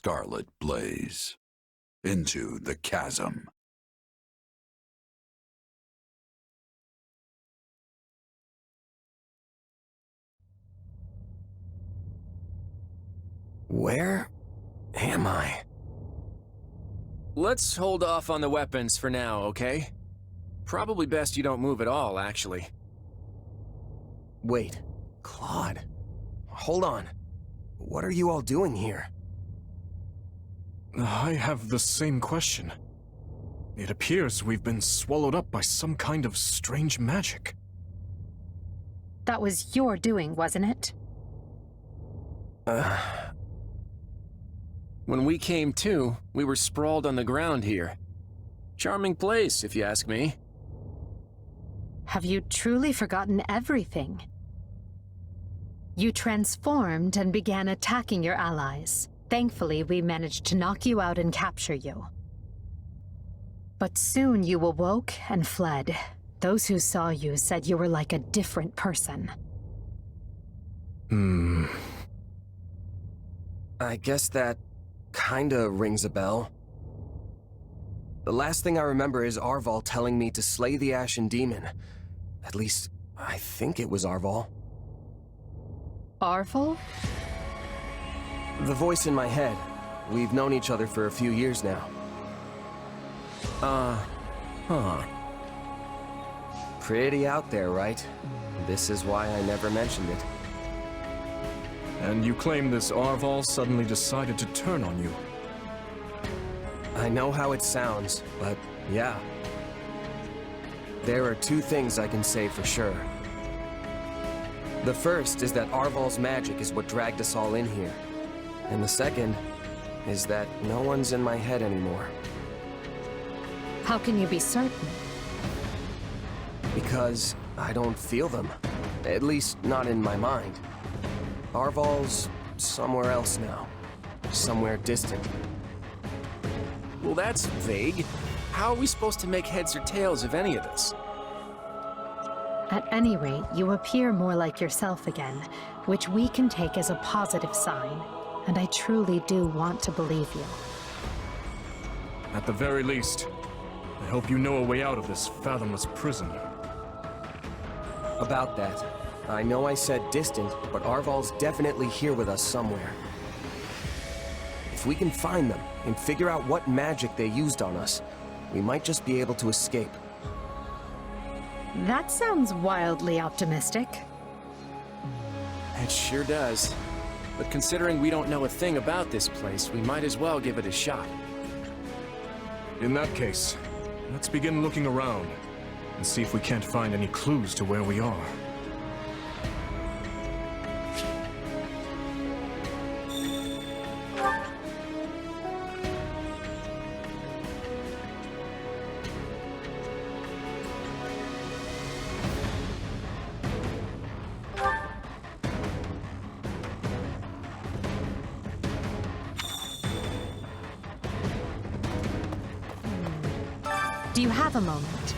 Scarlet blaze into the chasm. Where am I? Let's hold off on the weapons for now, okay? Probably best you don't move at all, actually. Wait, Claude. Hold on. What are you all doing here? I have the same question. It appears we've been swallowed up by some kind of strange magic. That was your doing, wasn't it? When we came to, we were sprawled on the ground here. Charming place, if you ask me. Have you truly forgotten everything? You transformed and began attacking your allies. Thankfully, we managed to knock you out and capture you. But soon you awoke and fled. Those who saw you said you were like a different person. I guess that kinda rings a bell. The last thing I remember is Arval telling me to slay the Ashen Demon. At least, I think it was Arval. Arval? The voice in my head. We've known each other for a few years now. Pretty out there, right? This is why I never mentioned it. And you claim this Arval suddenly decided to turn on you. I know how it sounds, but yeah. There are two things I can say for sure. The first is that Arval's magic is what dragged us all in here. And the second is that no one's in my head anymore. How can you be certain? Because I don't feel them. At least not in my mind. Arval's somewhere else now. Somewhere distant. Well, that's vague. How are we supposed to make heads or tails of any of this? At any rate, you appear more like yourself again, which we can take as a positive sign. And I truly do want to believe you. At the very least, I hope you know a way out of this fathomless prison. About that, I know I said distant, but Arval's definitely here with us somewhere. If we can find them and figure out what magic they used on us, we might just be able to escape. That sounds wildly optimistic. It sure does. But considering we don't know a thing about this place, we might as well give it a shot. In that case, let's begin looking around and see if we can't find any clues to where we are. Do you have a moment?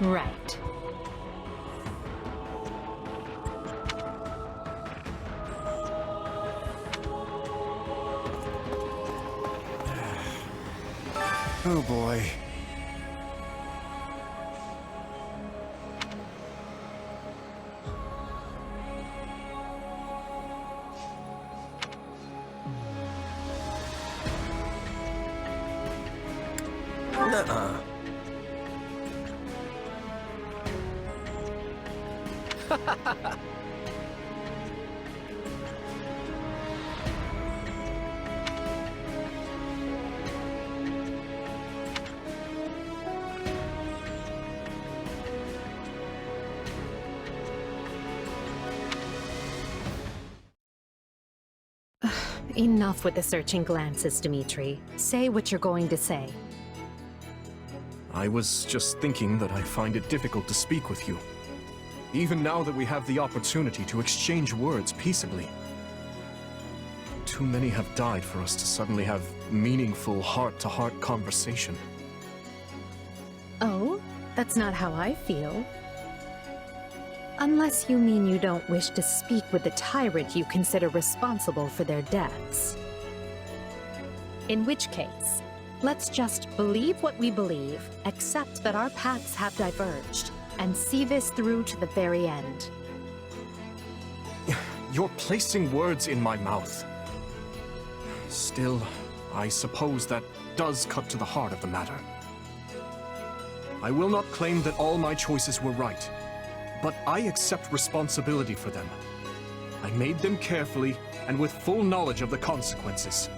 Right. Oh boy. Nuh-uh. Enough with the searching glances, Dimitri. Say what you're going to say. I was just thinking that I find it difficult to speak with you. Even now that we have the opportunity to exchange words peaceably. Too many have died for us to suddenly have meaningful heart-to-heart conversation. Oh, that's not how I feel. Unless you mean you don't wish to speak with the tyrant you consider responsible for their deaths. In which case, let's just believe what we believe, accept that our paths have diverged, and see this through to the very end. You're placing words in my mouth. Still, I suppose that does cut to the heart of the matter. I will not claim that all my choices were right, but I accept responsibility for them. I made them carefully and with full knowledge of the consequences.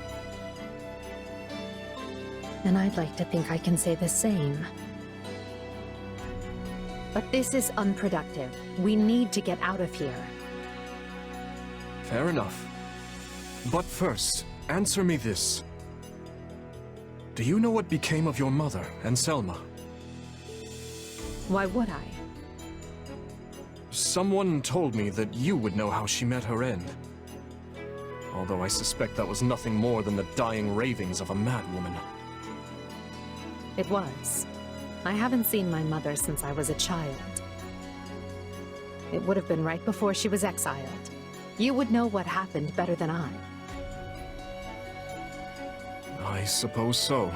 And I'd like to think I can say the same. But this is unproductive. We need to get out of here. Fair enough. But first, answer me this. Do you know what became of your mother and Selma? Why would I? Someone told me that you would know how she met her end. Although I suspect that was nothing more than the dying ravings of a madwoman. It was. I haven't seen my mother since I was a child. It would have been right before she was exiled. You would know what happened better than I. I suppose so.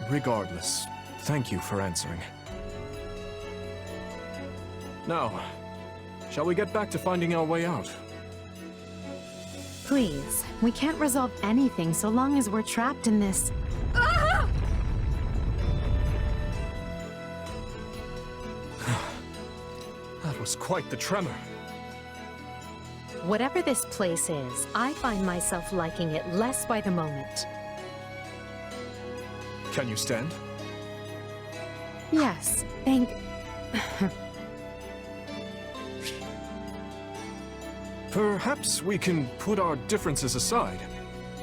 Regardless, thank you for answering. Now, shall we get back to finding our way out? Please, we can't resolve anything so long as we're trapped in this... That was quite the tremor. Whatever this place is, I find myself liking it less by the moment. Can you stand? Yes, thank... Perhaps we can put our differences aside,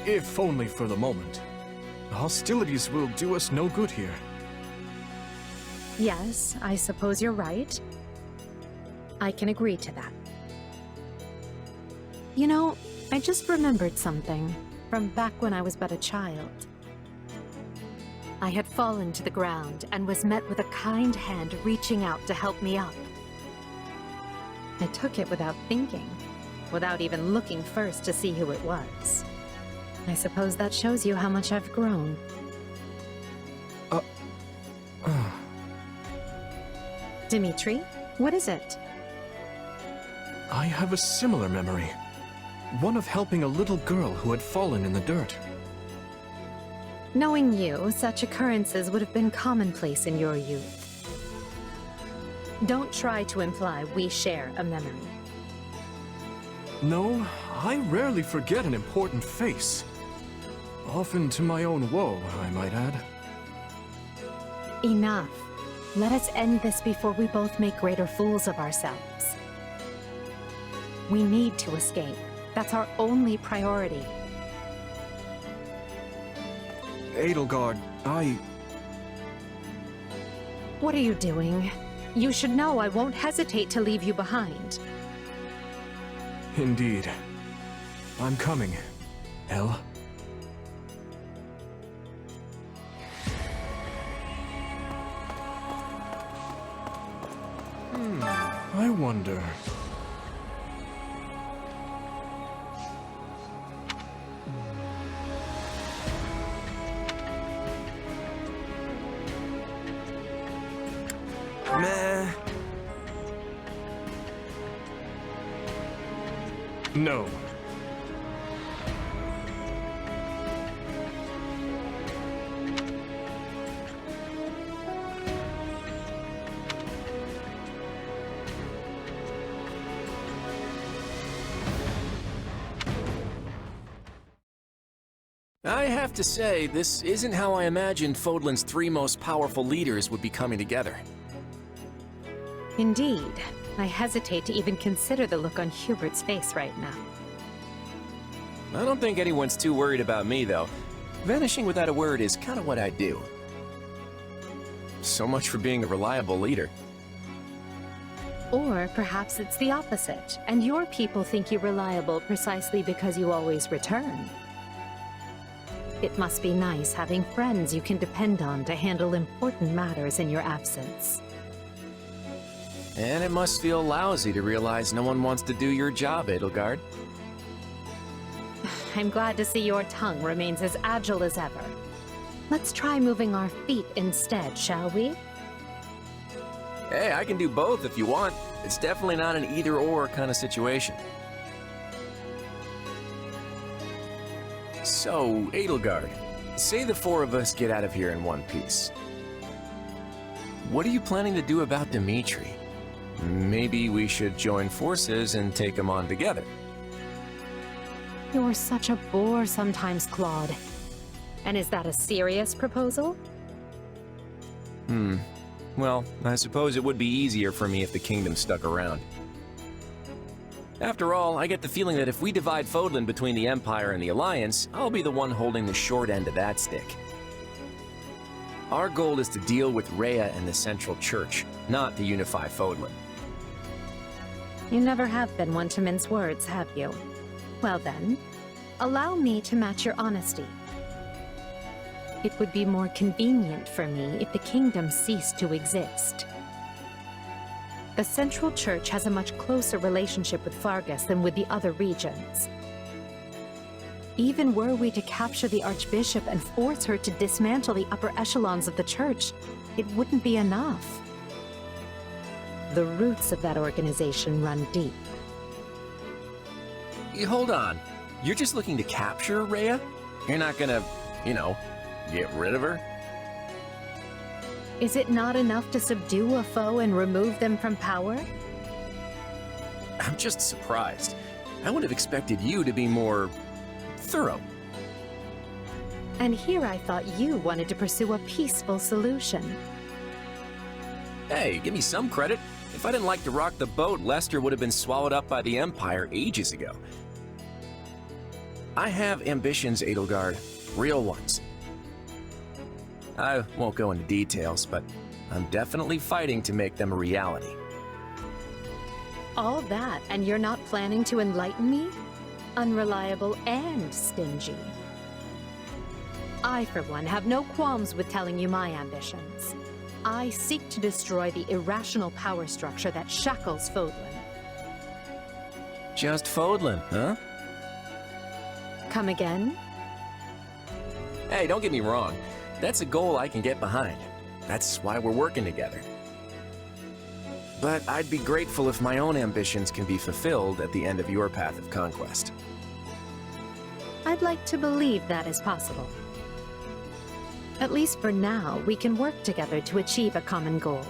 if only for the moment. Hostilities will do us no good here. Yes, I suppose you're right. I can agree to that. You know, I just remembered something from back when I was but a child. I had fallen to the ground and was met with a kind hand reaching out to help me up. I took it without thinking, without even looking first to see who it was. I suppose that shows you how much I've grown. Dimitri, what is it? I have a similar memory. One of helping a little girl who had fallen in the dirt. Knowing you, such occurrences would have been commonplace in your youth. Don't try to imply we share a memory. No, I rarely forget an important face. Often to my own woe, I might add. Enough. Let us end this before we both make greater fools of ourselves. We need to escape. That's our only priority. Edelgard, What are you doing? You should know I won't hesitate to leave you behind. Indeed. I'm coming, El. I wonder... Meh. No. I have to say, this isn't how I imagined Fodlan's three most powerful leaders would be coming together. Indeed. I hesitate to even consider the look on Hubert's face right now. I don't think anyone's too worried about me, though. Vanishing without a word is kind of what I do. So much for being a reliable leader. Or perhaps it's the opposite, and your people think you reliable precisely because you always return. It must be nice having friends you can depend on to handle important matters in your absence. And it must feel lousy to realize no one wants to do your job, Edelgard. I'm glad to see your tongue remains as agile as ever. Let's try moving our feet instead, shall we? Hey, I can do both if you want. It's definitely not an either-or kind of situation. So, Edelgard, say the four of us get out of here in one piece. What are you planning to do about Dimitri? Maybe we should join forces and take him on together. You're such a bore sometimes, Claude. And is that a serious proposal? Well, I suppose it would be easier for me if the kingdom stuck around. After all, I get the feeling that if we divide Fodlan between the Empire and the Alliance, I'll be the one holding the short end of that stick. Our goal is to deal with Rhea and the Central Church, not to unify Fodlan. You never have been one to mince words, have you? Well then, allow me to match your honesty. It would be more convenient for me if the kingdom ceased to exist. The Central Church has a much closer relationship with Fargus than with the other regions. Even were we to capture the Archbishop and force her to dismantle the upper echelons of the Church, it wouldn't be enough. The roots of that organization run deep. Hold on. You're just looking to capture Rhea? You're not gonna, get rid of her? Is it not enough to subdue a foe and remove them from power? I'm just surprised. I would have expected you to be more thorough. And here I thought you wanted to pursue a peaceful solution. Hey, give me some credit. If I didn't like to rock the boat, Lester would have been swallowed up by the Empire ages ago. I have ambitions, Edelgard. Real ones. I won't go into details, but I'm definitely fighting to make them a reality. All that, and you're not planning to enlighten me? Unreliable and stingy. I, for one, have no qualms with telling you my ambitions. I seek to destroy the irrational power structure that shackles Fodlan. Just Fodlan, huh? Come again? Hey, don't get me wrong. That's a goal I can get behind. That's why we're working together. But I'd be grateful if my own ambitions can be fulfilled at the end of your path of conquest. I'd like to believe that is possible. At least for now, we can work together to achieve a common goal.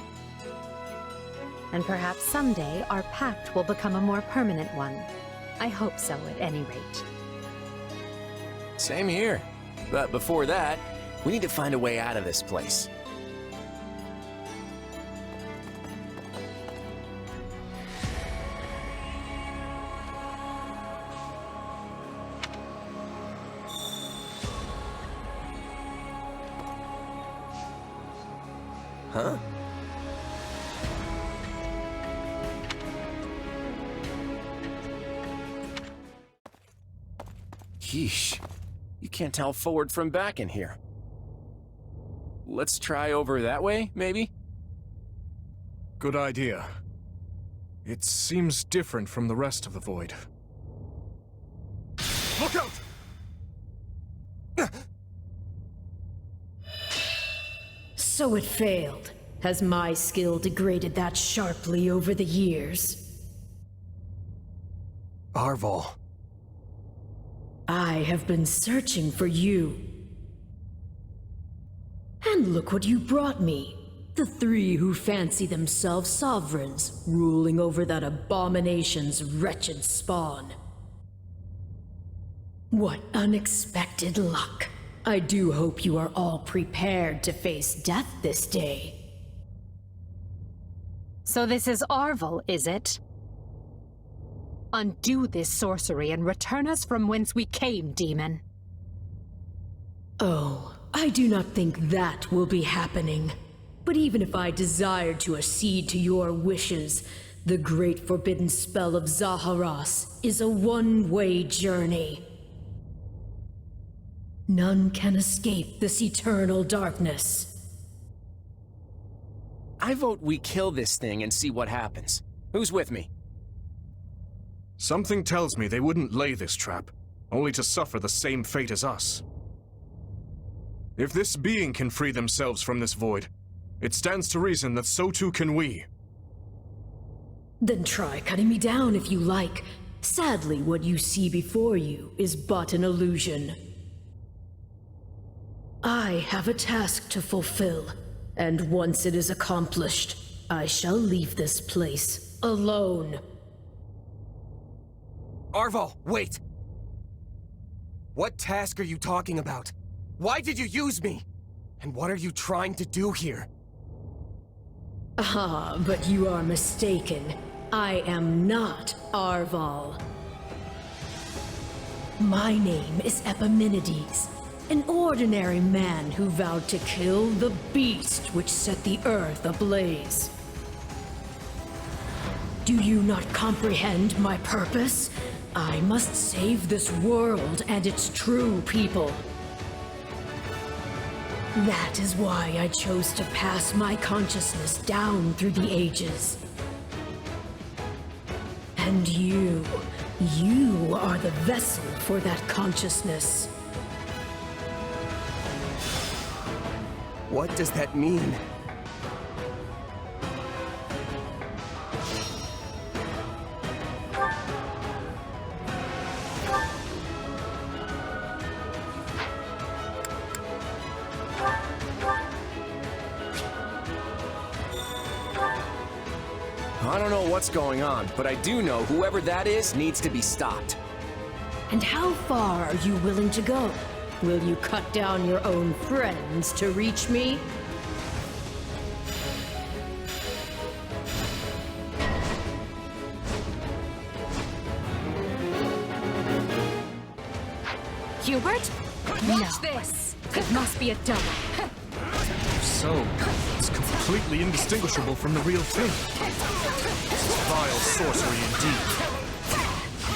And perhaps someday our pact will become a more permanent one. I hope so, at any rate. Same here. But before that, we need to find a way out of this place. Huh? Yeesh. You can't tell forward from back in here. Let's try over that way, maybe? Good idea. It seems different from the rest of the void. Look out! So it failed. Has my skill degraded that sharply over the years? Arval. I have been searching for you. And look what you brought me. The three who fancy themselves sovereigns, ruling over that abomination's wretched spawn. What unexpected luck. I do hope you are all prepared to face death this day. So this is Arval, is it? Undo this sorcery and return us from whence we came, demon. Oh, I do not think that will be happening. But even if I desired to accede to your wishes, the great forbidden spell of Zaharas is a one-way journey. None can escape this eternal darkness. I vote we kill this thing and see what happens. Who's with me? Something tells me they wouldn't lay this trap, only to suffer the same fate as us. If this being can free themselves from this void, it stands to reason that so too can we. Then try cutting me down if you like. Sadly, what you see before you is but an illusion. I have a task to fulfill, and once it is accomplished, I shall leave this place alone. Arval, wait! What task are you talking about? Why did you use me? And what are you trying to do here? Ah, but you are mistaken. I am not Arval. My name is Epimenides, an ordinary man who vowed to kill the beast which set the earth ablaze. Do you not comprehend my purpose? I must save this world and its true people. That is why I chose to pass my consciousness down through the ages. And you are the vessel for that consciousness. What does that mean? I don't know what's going on, but I do know whoever that is needs to be stopped. And how far are you willing to go? Will you cut down your own friends to reach me? Hubert? Watch this! It must be a double. So, it's completely indistinguishable from the real thing. This is vile sorcery indeed.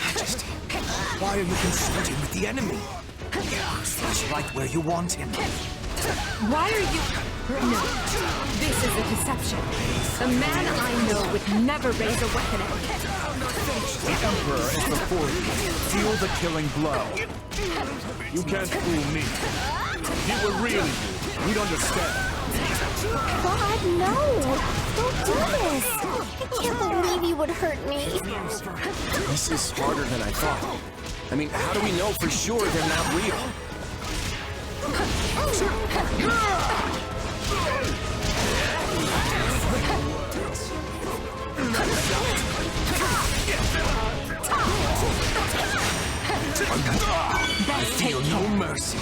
Majesty, why are you consorting with the enemy? He's right where you want him. Why are you... No. This is a deception. A man I know would never raise a weapon at me. The Emperor is before you. Feel the killing blow. You can't fool me. If you were really you, we'd understand. God, no! Don't do this! I can't believe you would hurt me. This is harder than I thought. I mean, how do we know for sure they're not real? I feel no mercy.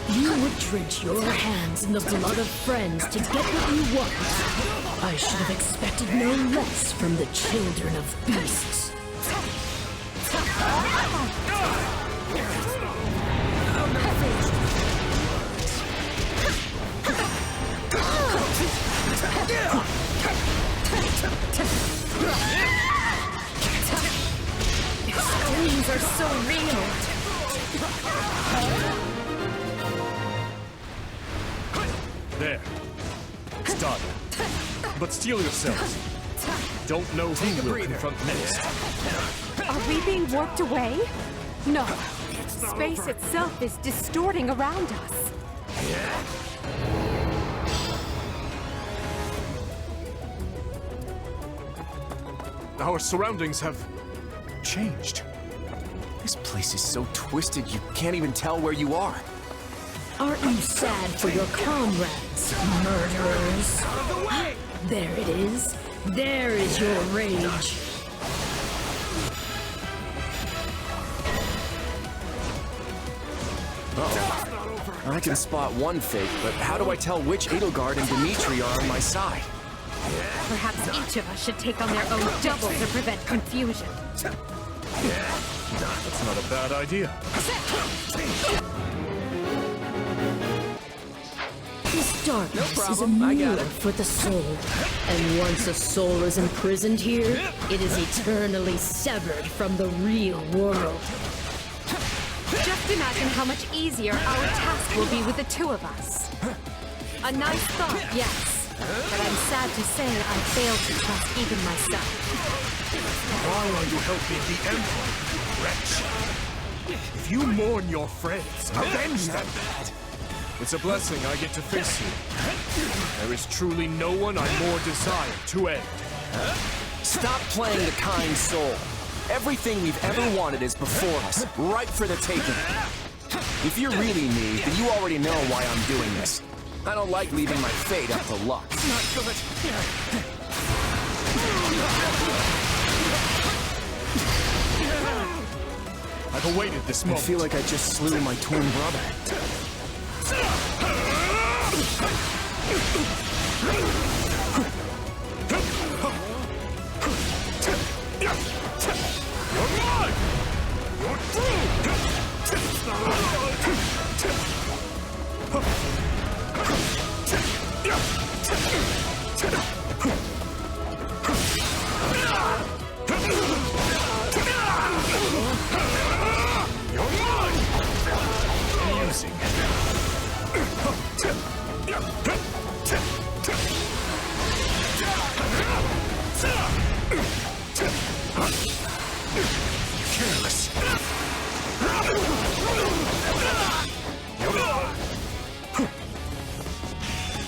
You would drench your hands in the blood of friends to get what you want. I should have expected no less from the children of beasts. Your screams are so real. There. It's done. But steel yourselves. Don't know who will confront next. Are we being warped away? No. Space itself is distorting around us. Our surroundings have changed. This place is so twisted you can't even tell where you are. Aren't you sad for your comrades, murderers? There it is. There is your rage. I can spot one fake, but how do I tell which Edelgard and Dimitri are on my side? Perhaps each of us should take on their own double to prevent confusion. That's not a bad idea. This darkness is a problem. I got mirror it. for the soul. And once a soul is imprisoned here, it is eternally severed from the real world. Just imagine how much easier our task will be with the two of us. A nice thought, yes. But I'm sad to say I failed to trust even myself. Why are you helping the Emblem, you wretch? If you mourn your friends, avenge them! It's a blessing I get to face you. There is truly no one I more desire to end. Stop playing the kind soul. Everything we've ever wanted is before us, ripe for the taking. If you're really me, then you already know why I'm doing this. I don't like leaving my fate up to luck. Not good. I've awaited this I moment. feel like I just slew my twin brother. You're mine! You're through! It's not over! You're mine! Amusing. Careless.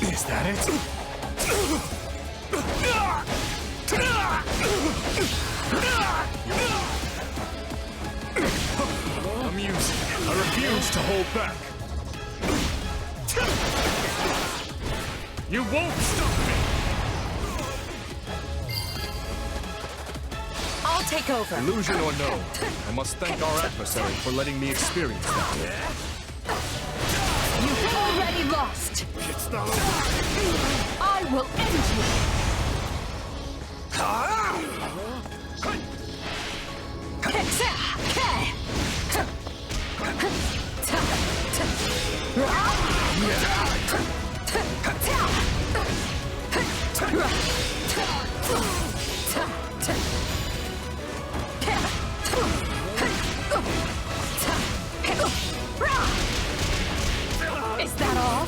Is that it? Amusing. I refuse to hold back. You won't stop me! I'll take over. Illusion or no, I must thank our adversary for letting me experience that. You've already lost. It's not over. I will end you. Is that all?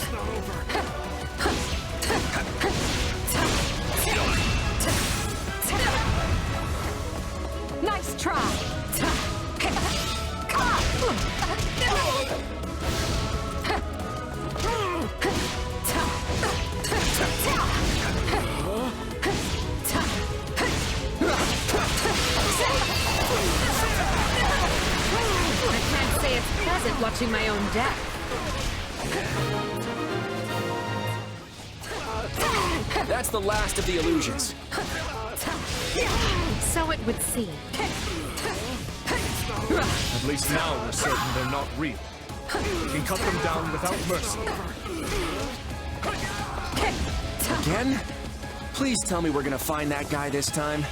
Nice try. I can't say it's pleasant watching my own death. That's the last of the illusions. So it would seem. At least now we're certain they're not real. We can cut them down without mercy. Again? Please tell me we're gonna find that guy this time.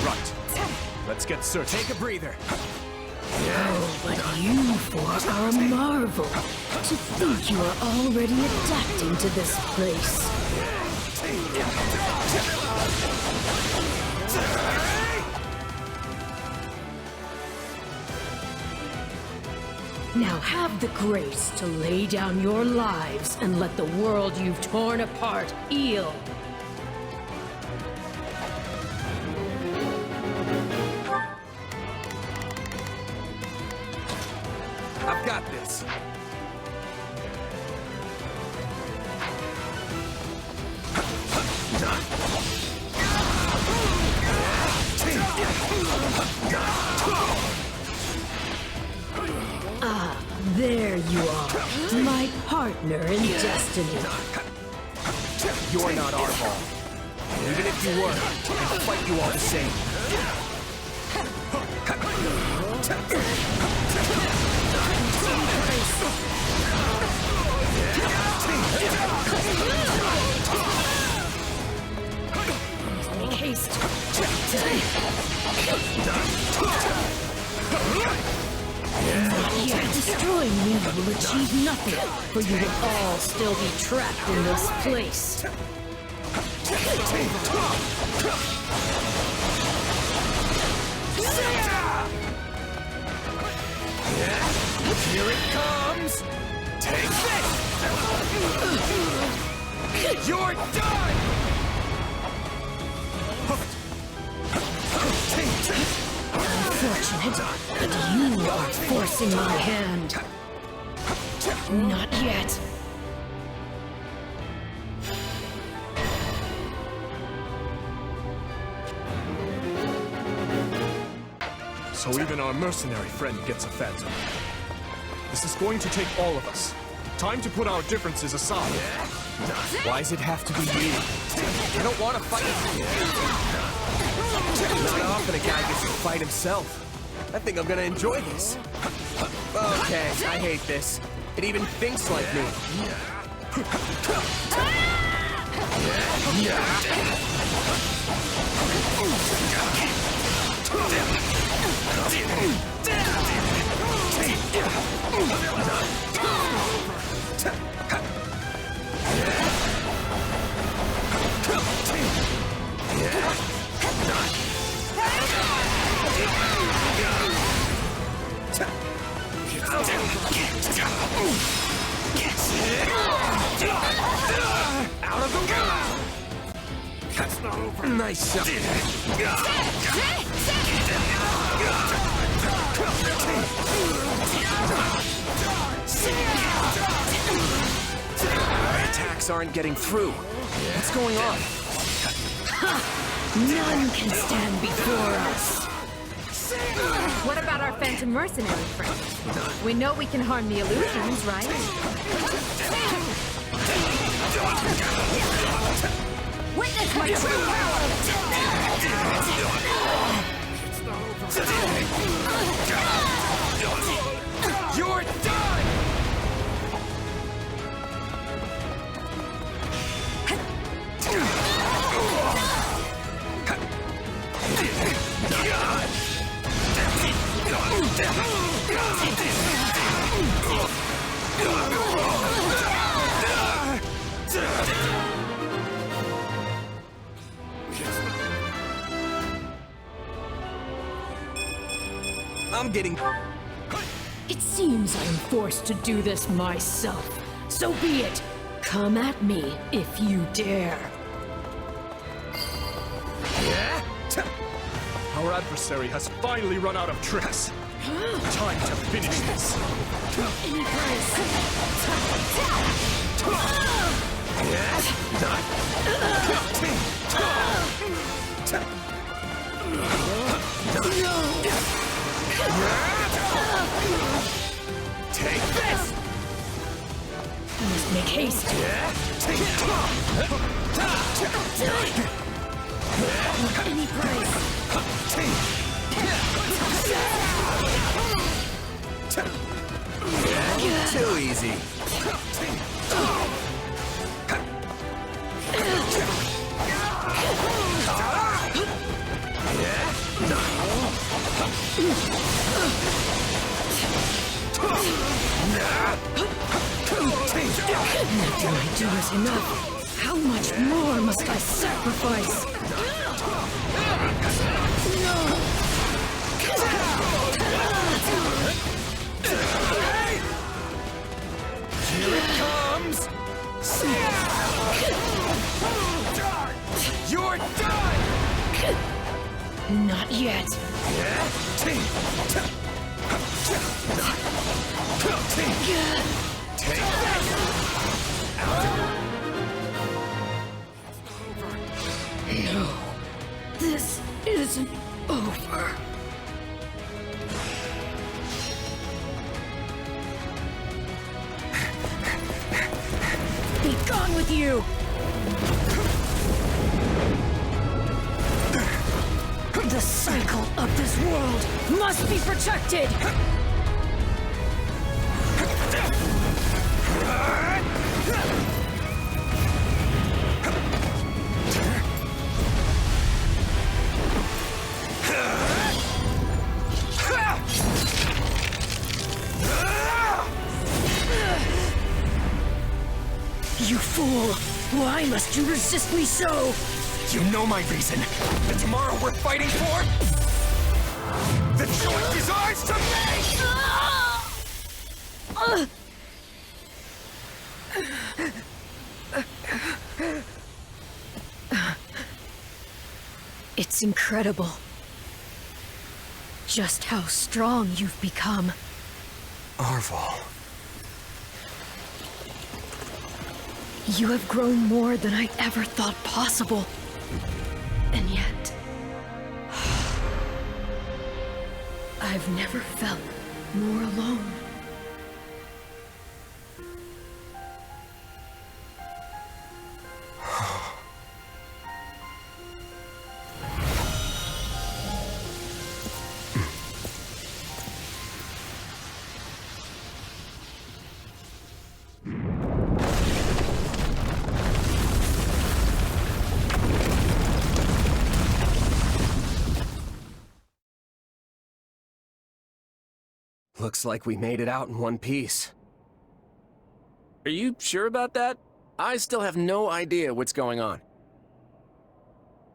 Right. Let's get searching. Take a breather. Oh, but you four are a marvel. To think you are already adapting to this place. Now have the grace to lay down your lives and let the world you've torn apart heal. I've got this. Ah, there you are, my partner in destiny. You're not our ball. Even if you were, I'd fight you all the same. Make haste. will achieve nothing, for you will all still be trapped in this place. Here it comes! Take this! You're done! Unfortunate, but you are forcing my hand. Not yet. So even our mercenary friend gets a phantom. This is going to take all of us. Time to put our differences aside. Why does it have to be me? I don't want to fight. Not often a guy gets to fight himself. I think I'm gonna enjoy this. Okay, I hate this. It even thinks like me. Out of the way! That's not over. Nice shot. Attacks aren't getting through. What's going on? None can stand before us. What about our phantom mercenary friend? We know we can harm the illusions, right? Witness my true power! You're done! I'm getting... It seems I am forced to do this myself. So be it. Come at me if you dare. Our adversary has finally run out of tricks. Time to finish this. Any price. Take this! I must make haste. Any price. Too easy. Nothing I do is enough. How much more must I sacrifice? Here it comes! You're done! Not yet. Take this! No, this isn't over. Be gone with you! The cycle of this world must be protected! fool! Why must you resist me so? You know my reason. The tomorrow we're fighting for? The choice is ours to make! It's incredible. Just how strong you've become. Arval. You have grown more than I ever thought possible. And yet... I've never felt more alone. Looks like we made it out in one piece. Are you sure about that? I still have no idea what's going on.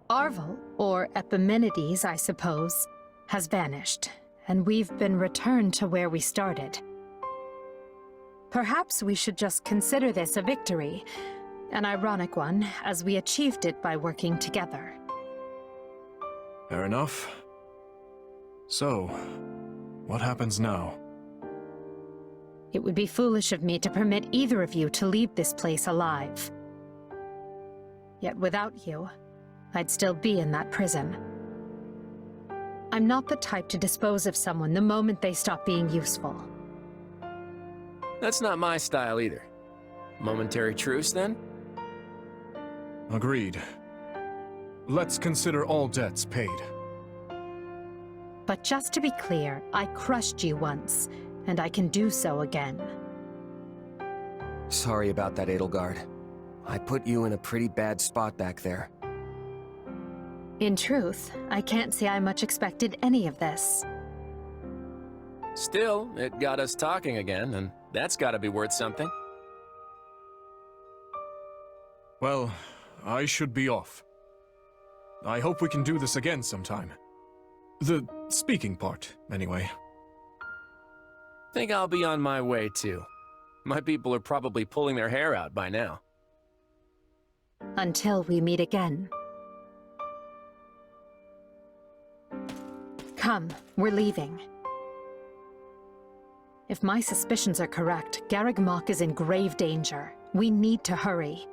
Arval, or Epimenides, I suppose, has vanished, and we've been returned to where we started. Perhaps we should just consider this a victory, an ironic one, as we achieved it by working together. Fair enough. So, what happens now? It would be foolish of me to permit either of you to leave this place alive. Yet without you, I'd still be in that prison. I'm not the type to dispose of someone the moment they stop being useful. That's not my style either. Momentary truce, then? Agreed. Let's consider all debts paid. But just to be clear, I crushed you once, and I can do so again. Sorry about that, Edelgard. I put you in a pretty bad spot back there. In truth, I can't say I much expected any of this. Still, it got us talking again, and that's gotta be worth something. Well, I should be off. I hope we can do this again sometime. The speaking part, anyway. Think I'll be on my way, too. My people are probably pulling their hair out by now. Until we meet again. Come, we're leaving. If my suspicions are correct, Garreg Mach is in grave danger. We need to hurry.